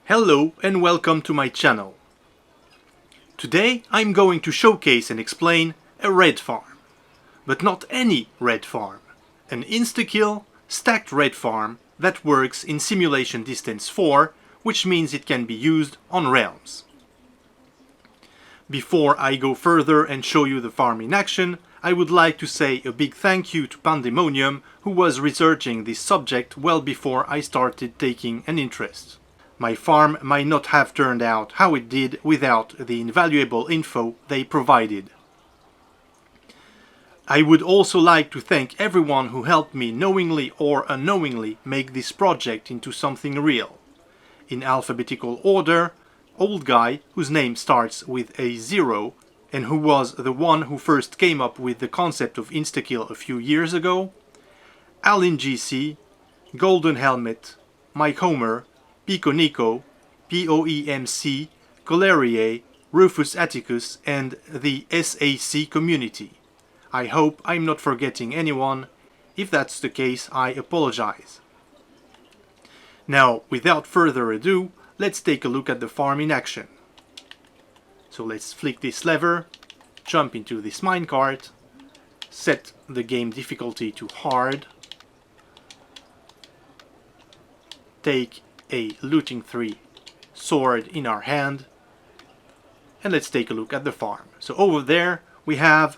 Hello and welcome to my channel. Today I'm going to showcase and explain a red farm. But not any red farm. An Instakill stacked red farm that works in simulation distance 4, which means it can be used on realms. Before I go further and show you the farm in action, I would like to say a big thank you to Pandemonium, who was researching this subject well before I started taking an interest. My farm might not have turned out how it did without the invaluable info they provided. I would also like to thank everyone who helped me knowingly or unknowingly make this project into something real. In alphabetical order, Old Guy, whose name starts with a 0 and who was the one who first came up with the concept of Instakill a few years ago, Alin GC, Golden Helmet, Mike Homer, Pico Nico, POEMC, Colerier, Rufus Atticus and the SAC community. I hope I'm not forgetting anyone. If that's the case, I apologize. Now, without further ado, let's take a look at the farm in action. So let's flick this lever, jump into this minecart, set the game difficulty to hard, take a looting 3 sword in our hand, and let's take a look at the farm. So over there we have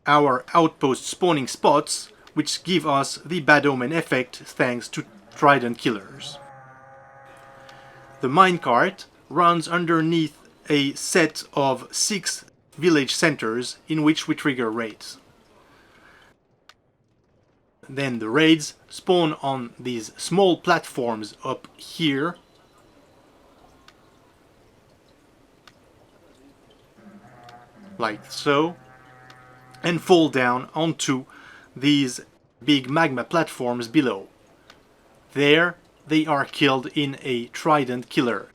our outpost spawning spots, which give us the bad omen effect thanks to trident killers. The minecart runs underneath a set of 6 village centers in which we trigger raids. Then the raids spawn on these small platforms up here. Like so. And fall down onto these big magma platforms below. There they are killed in a trident killer.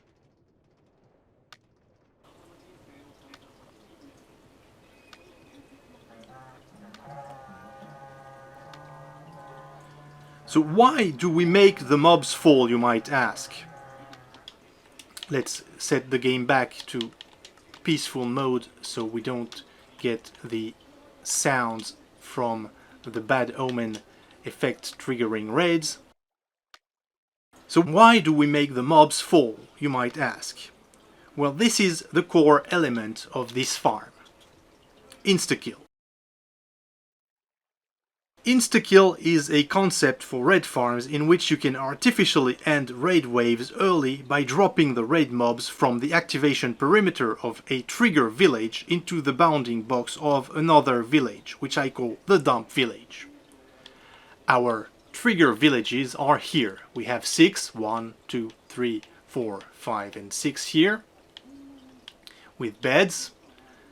So why do we make the mobs fall, you might ask? Let's set the game back to peaceful mode so we don't get the sounds from the bad omen effect triggering raids. So why do we make the mobs fall, you might ask? Well, this is the core element of this farm. Instakill. Instakill is a concept for raid farms in which you can artificially end raid waves early by dropping the raid mobs from the activation perimeter of a trigger village into the bounding box of another village, which I call the dump village. Our trigger villages are here. We have 6, 1, 2, 3, 4, 5 and 6 here, with beds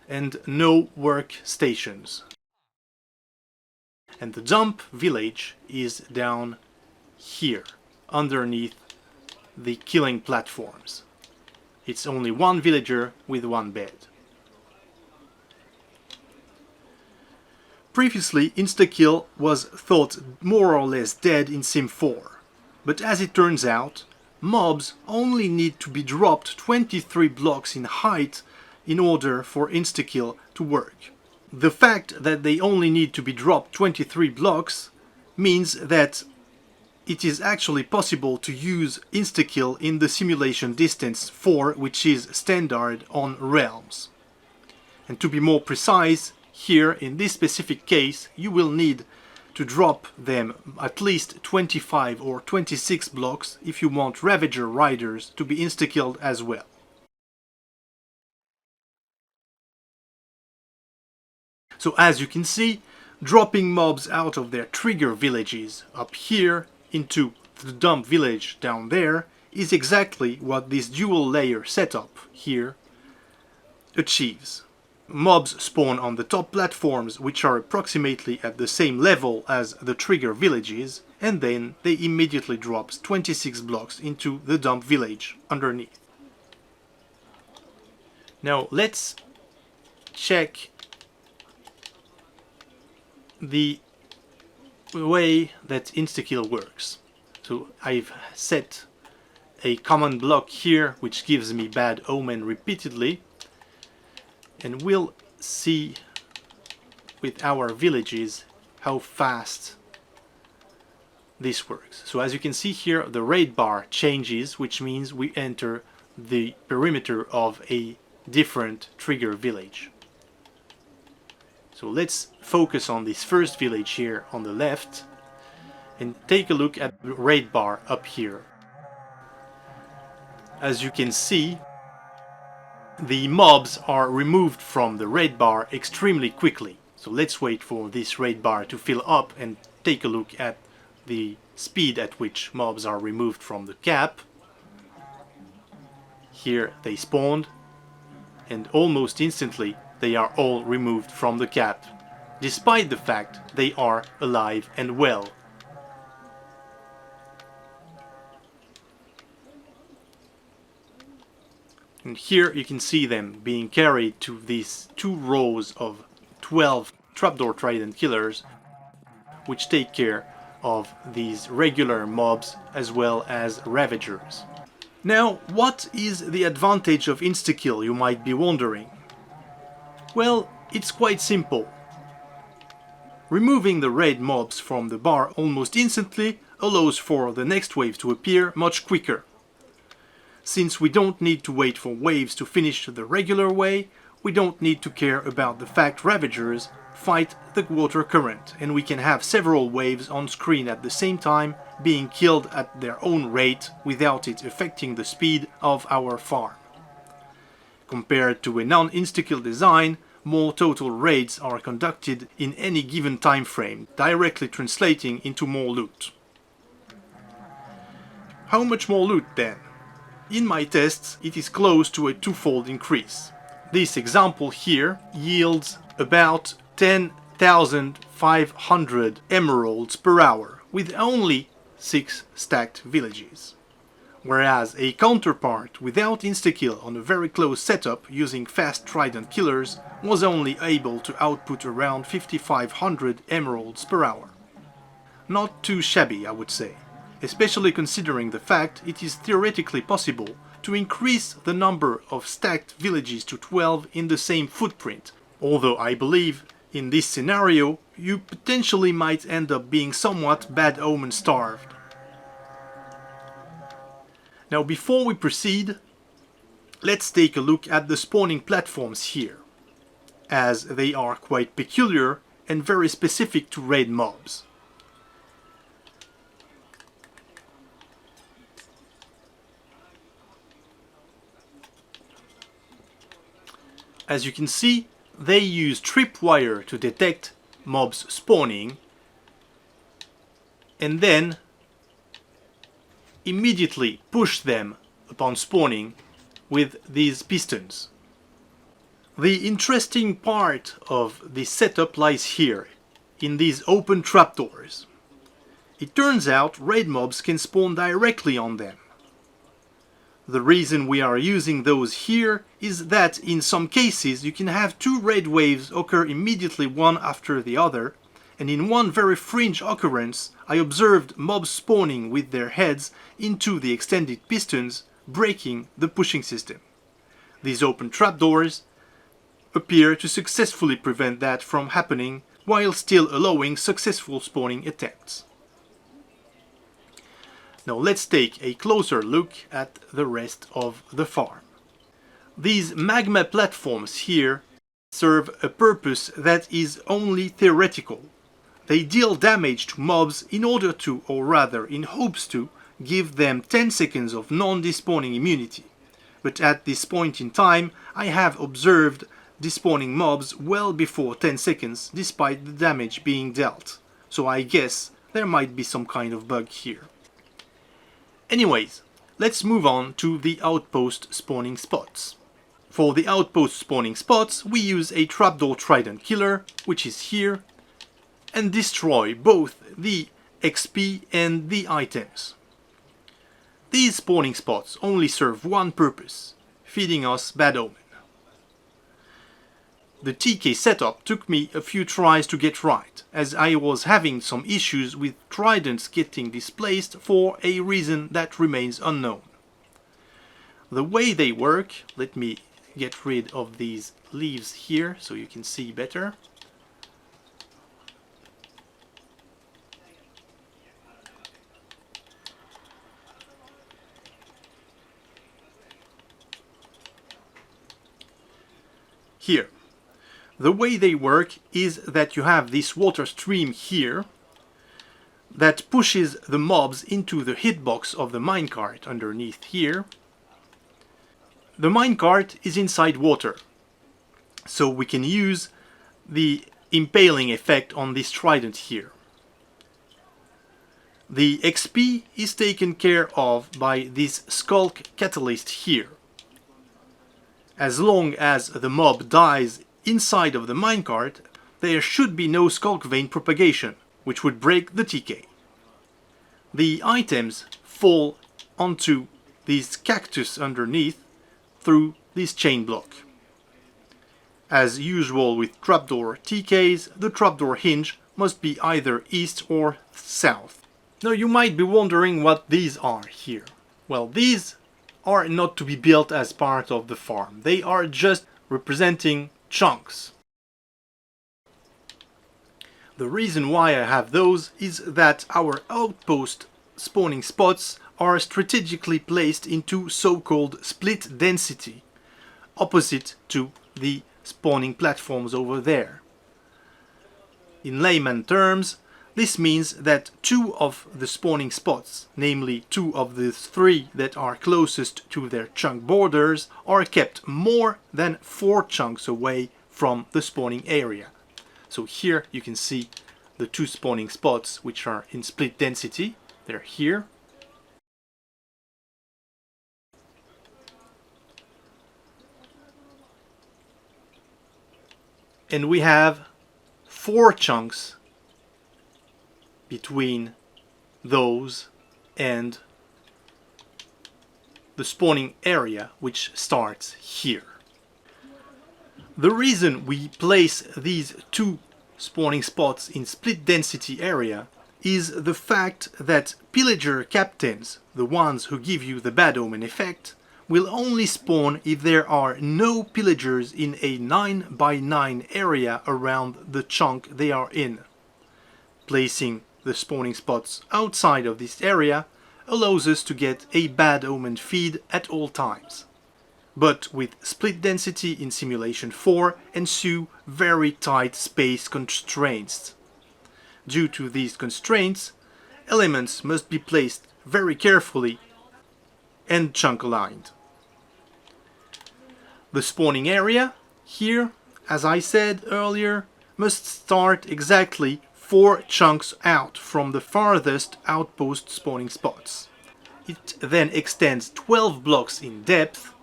and no workstations. And the dump village is down here, underneath the killing platforms. It's only one villager with one bed. Previously, Instakill was thought more or less dead in Sim4, but as it turns out, mobs only need to be dropped 23 blocks in height in order for Instakill to work. The fact that they only need to be dropped 23 blocks means that it is actually possible to use Instakill in the simulation distance 4, which is standard on realms. And to be more precise, here in this specific case you will need to drop them at least 25 or 26 blocks if you want Ravager riders to be insta-killed as well. So as you can see, dropping mobs out of their trigger villages up here into the dump village down there is exactly what this dual layer setup here achieves. Mobs spawn on the top platforms, which are approximately at the same level as the trigger villages, and then they immediately drops 26 blocks into the dump village underneath. Now let's check the way that Instakill works. So I've set a common block here which gives me bad omen repeatedly, and we'll see with our villages how fast this works. So as you can see here, the raid bar changes, which means we enter the perimeter of a different trigger village. So let's focus on this first village here on the left and take a look at the raid bar up here. As you can see, the mobs are removed from the raid bar extremely quickly. So let's wait for this raid bar to fill up and take a look at the speed at which mobs are removed from the cap. Here they spawned, and almost instantly they are all removed from the cap, despite the fact they are alive and well. And here you can see them being carried to these 2 rows of 12 trapdoor trident killers, which take care of these regular mobs as well as ravagers. Now, what is the advantage of Instakill, you might be wondering? Well, it's quite simple. Removing the raid mobs from the bar almost instantly allows for the next wave to appear much quicker. Since we don't need to wait for waves to finish the regular way, we don't need to care about the fact ravagers fight the water current, and we can have several waves on screen at the same time being killed at their own rate without it affecting the speed of our farm. Compared to a non-Instakill design, more total raids are conducted in any given time frame, directly translating into more loot. How much more loot then? In my tests, it is close to a 2-fold increase. This example here yields about 10,500 emeralds per hour, with only 6 stacked villages. Whereas a counterpart without Instakill on a very close setup using fast trident killers was only able to output around 5,500 emeralds per hour. Not too shabby, I would say, especially considering the fact it is theoretically possible to increase the number of stacked villages to 12 in the same footprint, although I believe in this scenario you potentially might end up being somewhat bad omen starved. Now before we proceed, let's take a look at the spawning platforms here, as they are quite peculiar and very specific to raid mobs. As you can see, they use tripwire to detect mobs spawning and then immediately push them upon spawning with these pistons. The interesting part of this setup lies here, in these open trapdoors. It turns out raid mobs can spawn directly on them. The reason we are using those here is that in some cases you can have 2 raid waves occur immediately one after the other, and in one very fringe occurrence I observed mobs spawning with their heads into the extended pistons, breaking the pushing system. These open trapdoors appear to successfully prevent that from happening while still allowing successful spawning attempts. Now let's take a closer look at the rest of the farm. These magma platforms here serve a purpose that is only theoretical. They deal damage to mobs in order to, or rather in hopes to, give them 10 seconds of non-despawning immunity. But at this point in time, I have observed despawning mobs well before 10 seconds despite the damage being dealt. So I guess there might be some kind of bug here. Anyways, let's move on to the outpost spawning spots. For the outpost spawning spots, we use a trapdoor trident killer, which is here, and destroy both the XP and the items. These spawning spots only serve one purpose, feeding us bad omen. The TK setup took me a few tries to get right, as I was having some issues with tridents getting displaced for a reason that remains unknown. The way they work, let me get rid of these leaves here so you can see better. Here, the way they work is that you have this water stream here that pushes the mobs into the hitbox of the minecart underneath here. The minecart is inside water, so we can use the impaling effect on this trident here. The XP is taken care of by this skulk catalyst here. As long as the mob dies inside of the minecart, there should be no skulk vein propagation, which would break the TK. The items fall onto this cactus underneath through this chain block. As usual with trapdoor TKs, the trapdoor hinge must be either east or south. Now you might be wondering what these are here. Well, these are not to be built as part of the farm. They are just representing chunks. The reason why I have those is that our outpost spawning spots are strategically placed into so-called split density, opposite to the spawning platforms over there. In layman terms, this means that 2 of the spawning spots, namely 2 of the 3 that are closest to their chunk borders, are kept more than 4 chunks away from the spawning area. So here you can see the 2 spawning spots which are in split density. They're here. And we have 4 chunks between those and the spawning area, which starts here. The reason we place these 2 spawning spots in split density area is the fact that pillager captains, the ones who give you the bad omen effect, will only spawn if there are no pillagers in a 9 by 9 area around the chunk they are in. Placing the spawning spots outside of this area allows us to get a bad omen feed at all times. But with split density in Simulation 4 ensue very tight space constraints. Due to these constraints, elements must be placed very carefully and chunk aligned. The spawning area here, as I said earlier, must start exactly 4 chunks out from the farthest outpost spawning spots. It then extends 12 blocks in depth,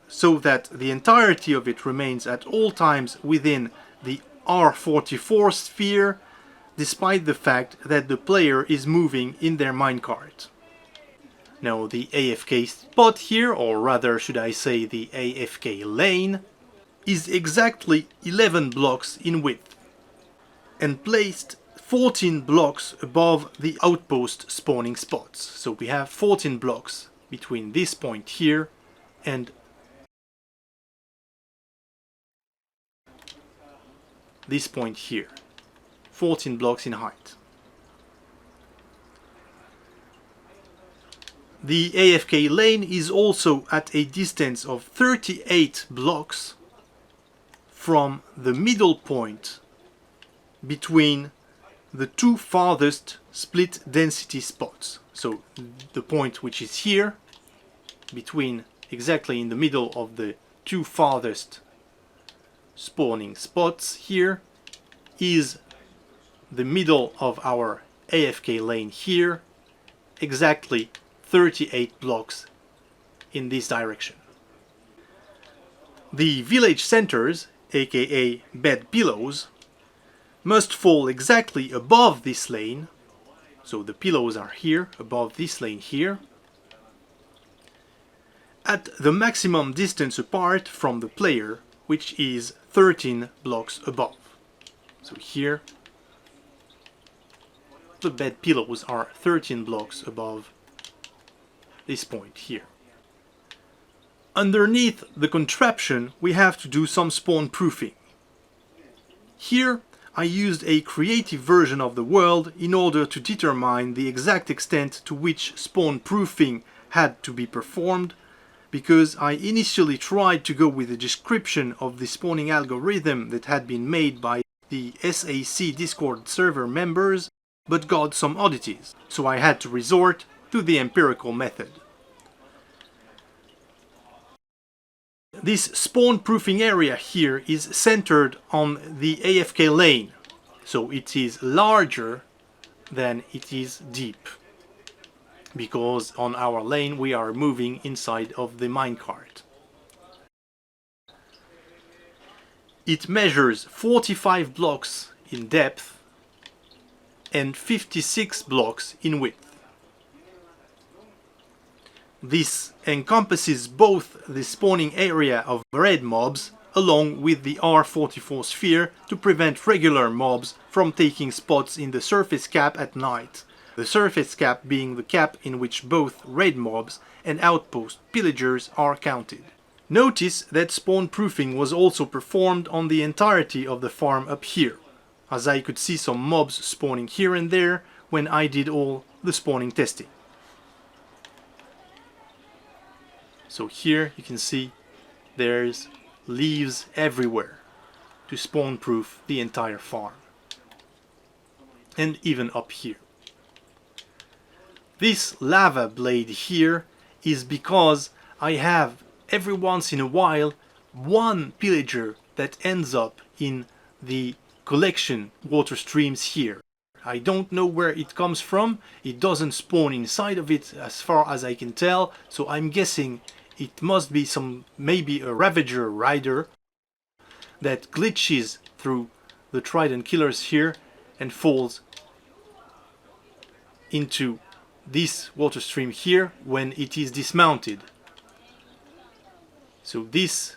so that the entirety of it remains at all times within the R44 sphere, despite the fact that the player is moving in their minecart. Now the AFK spot here, or rather should I say the AFK lane, is exactly 11 blocks in width and placed 14 blocks above the outpost spawning spots. So we have 14 blocks between this point here and this point here. 14 blocks in height. The AFK lane is also at a distance of 38 blocks from the middle point between the 2 farthest split density spots. So the point which is here, between exactly in the middle of the 2 farthest spawning spots here, is the middle of our AFK lane here, exactly 38 blocks in this direction. The village centers, aka bed pillows, must fall exactly above this lane, so the pillows are here, above this lane here, at the maximum distance apart from the player, which is 13 blocks above. So here, the bed pillows are 13 blocks above this point here. Underneath the contraption we have to do some spawn proofing. Here I used a creative version of the world in order to determine the exact extent to which spawn proofing had to be performed, because I initially tried to go with a description of the spawning algorithm that had been made by the SAC Discord server members, but got some oddities, so I had to resort to the empirical method. This spawn proofing area here is centered on the AFK lane, so it is larger than it is deep, because on our lane we are moving inside of the minecart. It measures 45 blocks in depth and 56 blocks in width. This encompasses both the spawning area of red mobs along with the R44 sphere to prevent regular mobs from taking spots in the surface cap at night. The surface cap being the cap in which both raid mobs and outpost pillagers are counted. Notice that spawn proofing was also performed on the entirety of the farm up here, as I could see some mobs spawning here and there when I did all the spawning testing. So here you can see there's leaves everywhere to spawn proof the entire farm, and even up here. This lava blade here is because I have every once in a while one pillager that ends up in the collection water streams here. I don't know where it comes from, it doesn't spawn inside of it as far as I can tell, so I'm guessing it must be maybe a Ravager rider that glitches through the Trident killers here and falls into this water stream here when it is dismounted. So this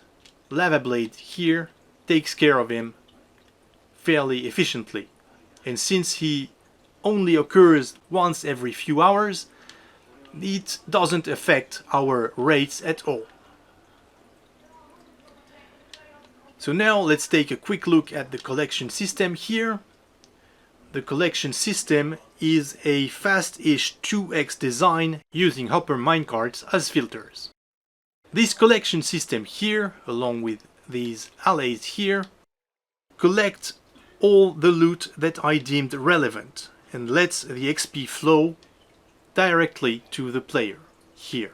lava blade here takes care of him fairly efficiently, and since he only occurs once every few hours, it doesn't affect our rates at all. So now let's take a quick look at the collection system here. The collection system is a fast-ish 2x design using hopper minecarts as filters. This collection system here, along with these allays here, collect all the loot that I deemed relevant and lets the XP flow directly to the player here.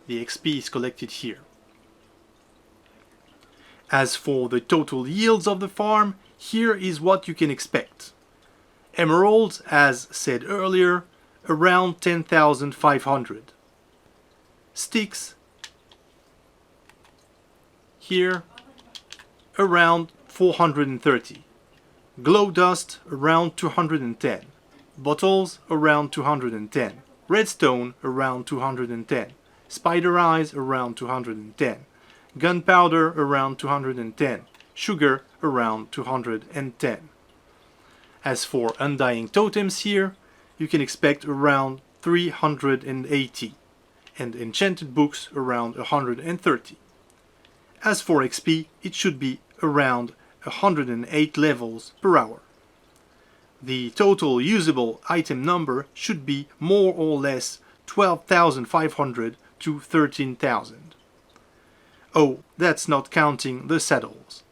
The XP is collected here. As for the total yields of the farm, here is what you can expect. Emeralds, as said earlier, around 10,500. Sticks here around 430. Glow dust around 210. Bottles around 210. Redstone around 210. Spider eyes around 210. Gunpowder around 210. Sugar around 210. As for undying totems here, you can expect around 380, and enchanted books around 130. As for XP, it should be around 108 levels per hour. The total usable item number should be more or less 12,500 to 13,000. Oh, that's not counting the saddles,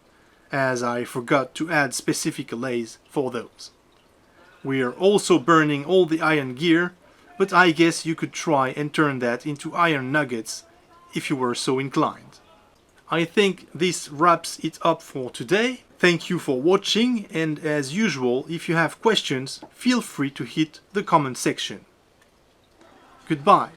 as I forgot to add specific allays for those. We are also burning all the iron gear, but I guess you could try and turn that into iron nuggets if you were so inclined. I think this wraps it up for today. Thank you for watching, and as usual, if you have questions, feel free to hit the comment section. Goodbye.